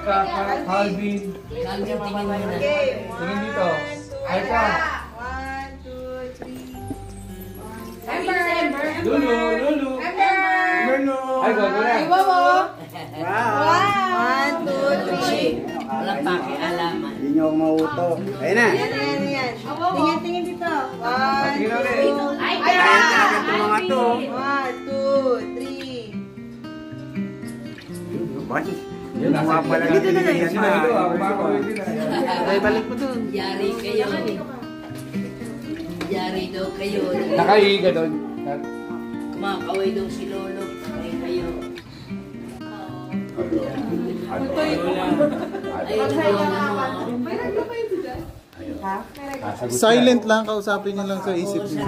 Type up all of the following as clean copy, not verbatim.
Calvin. Calvin, tingin mo na. Tingin dito. Ay ka. 1, 2, 3. Lulu, Lulu. Merno. Ay, go na. Ay, wow. 1, 2, 3. Walang pakialaman. Hindi nyo ako mauto. Ayun na. Ayan. Tingin dito. 1, Tingin ulit. 2, Ay, talaga itong mga to. 1, 2, 3. Yun ang mga pala na tinigyan na. Ay, balik mo dun. Yari kayo. Yari daw kayo. Nakaiga doon. Kumakaway daw si Lolo. Ay kayo. Ayun na. Silent lang, kausapin niyo lang sa isip niyo.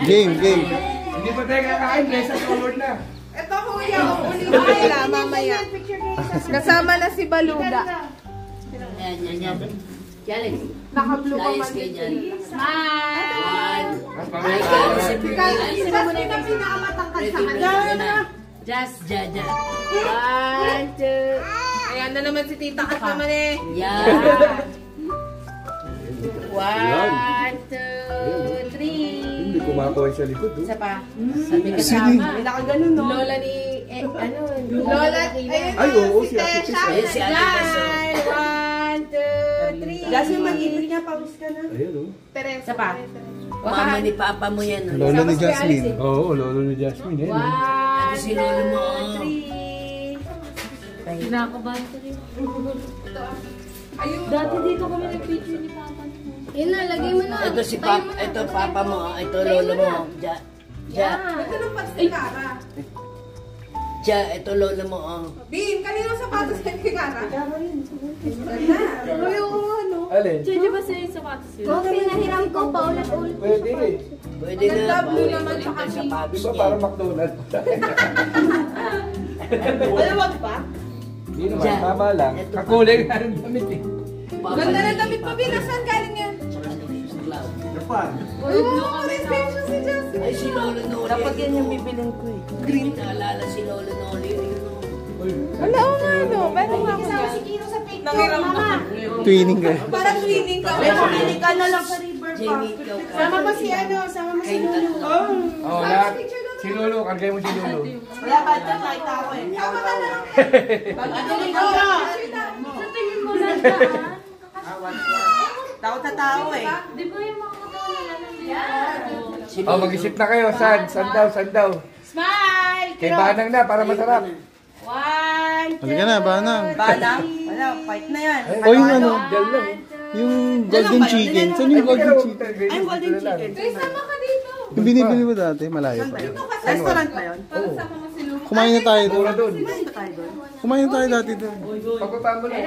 Game. Hindi pa tayo kakain, bless at forward na. Ito kuya, ulit mamaya. Kasama na si Baluga. Yan. Alex. Naka-blue pa Layas man. kayo dyan. Smile! Ay, kayo si Billy. Sino mo na yung pinakamatangkad sa kanya? Just Jaja. 1, 2. Ayan na naman si Tita Kat naman eh. Yan. 1, 2, 3. Hindi kumakuha sa likod. Isa pa. Sabi kasama. May nakaganon, no? Lola ni... Lola... Ay, oo, si Ate Tess. Ayun si Ate Tess. 1, 2, 3. Kasi mag-ibig niya, pawis ka na. Ayun, oh. Teresa pa. Mama ni Papa mo yan. Lolo ni Jasmine. Oo, lolo ni Jasmine. 1, Ito si Lolo mo. 3. Kinakabahan ko rin. Dati dito kami nag-picture ni Papa. Yun na, lagay mo na. Ito si Papa. Ito Papa mo. Ito Lolo mo. Ja. Ito nung pagsikara. Ja. Ito Lolo mo. Bin, kanino sapatos kay Kikara? Alin? Diyan ba sa'yo yung sapatos yun? Kung pinahiram ko pa ulit-ulit. Pwede eh. Pwede na. blue naman sa Sa sapatos Di ba niya. parang McDonald's? Malawag pa? Hindi naman, tama lang. Kakulay nga ng damit eh. Ganda na damit pa, Bin. Nasaan galing yan? Japan. Uy, special si Justin. Ay, si Lolo Noli. Dapat yan yung bibiling ko eh. Green. Naalala si Lolo Noli. Wala ko nga, no? Meron nga ako yan. Nangiram ka. Twinning kayo. Parang cleaning ka. Pili ka na lang sa river pa. Jamie, ikaw ka. Sama mo si ano, sama mo si Kayong Lulu. tatlo. Oo, lahat. Si Lolo, kargay mo si Lolo. Wala ba dyan, nakita ko eh. Tama ka na lang. Pag-atuloy ko na. Sa tingin mo lang daan. Takot sa tao eh. Di ba yung mga katawan nila nandito? Si Oh, mag-isip na kayo. Saan daw? Smile! Kay Banang na, para masarap. 1, 2, Halika na, Banang. Banang? Wala, fight na yan. O yung ano, Dal lang. yung golden chicken. Saan yung golden chicken? Ay, golden chicken. sama ka dito. Yung binibili mo dati, malayo pa. Restaurant ba yun? Parang sama mo si Luke. Kumain na tayo doon. Mura doon. Kumain ba tayo doon? Kumain na tayo dati doon. Pagpapaan mo lang.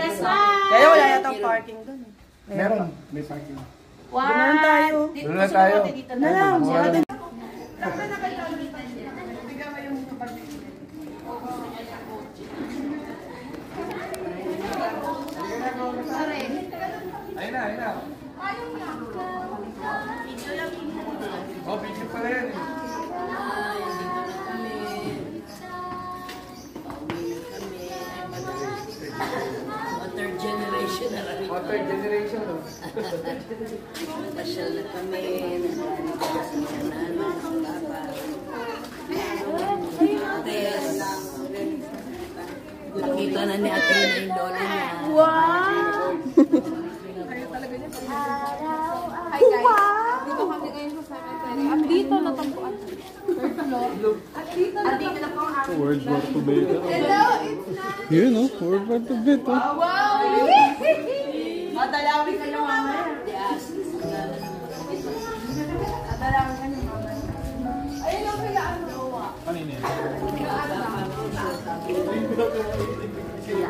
Kaya wala yata parking doon. Meron. May parking. Doon na lang tayo. Doon na tayo. Na lang, wala doon. Ayun na. Oh, picture pala yan eh. Ay, dito na kami. Pauwi na kami. Third generation na rin. Oh, third generation. Oh. Pasyal na kami. Nagaling kami sa nanay, sa papa. Yes. Nakita na ni ate na yung lola niya. Hi guys. Dito kami ngayon sa cemetery. At dito natagpuan. Third floor. At dito na po ang World War II beta. Hello, it's not. Yun oh, World War II beta. Wow! Madalawi ka lang mamaya. Yes. Madalawi ka lang mamaya. Ayun ang kaya ano.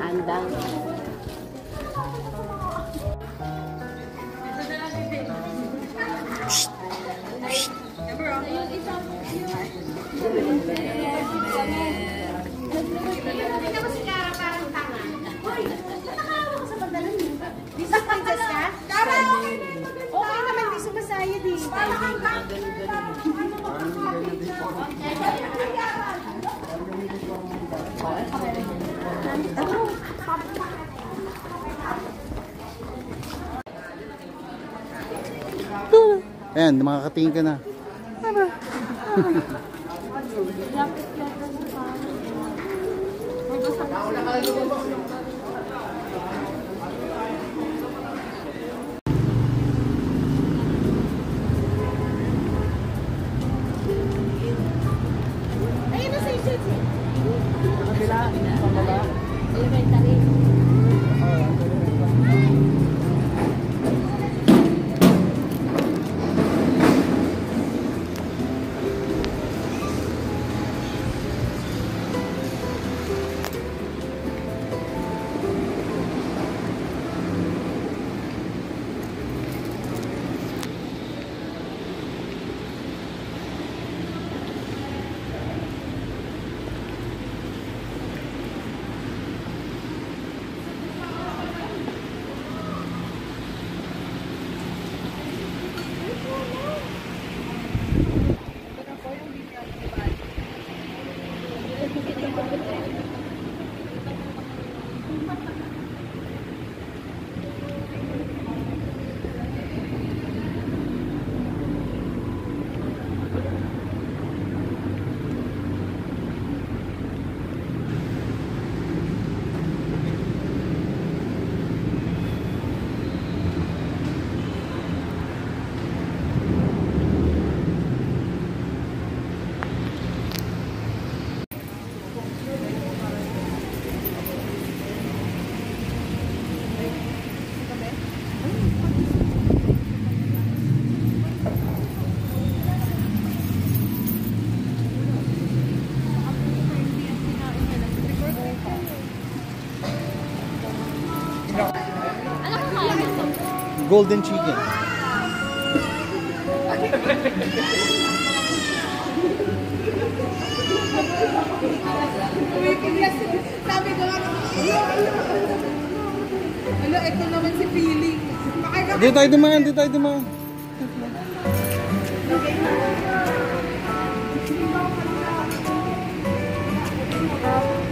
Andang. Ayan, makakatingin ka na. Golden chicken. Sabi ko lang, ano, ito naman si feeling. Dito tayo dumaan, dito tayo dumaan. Okay.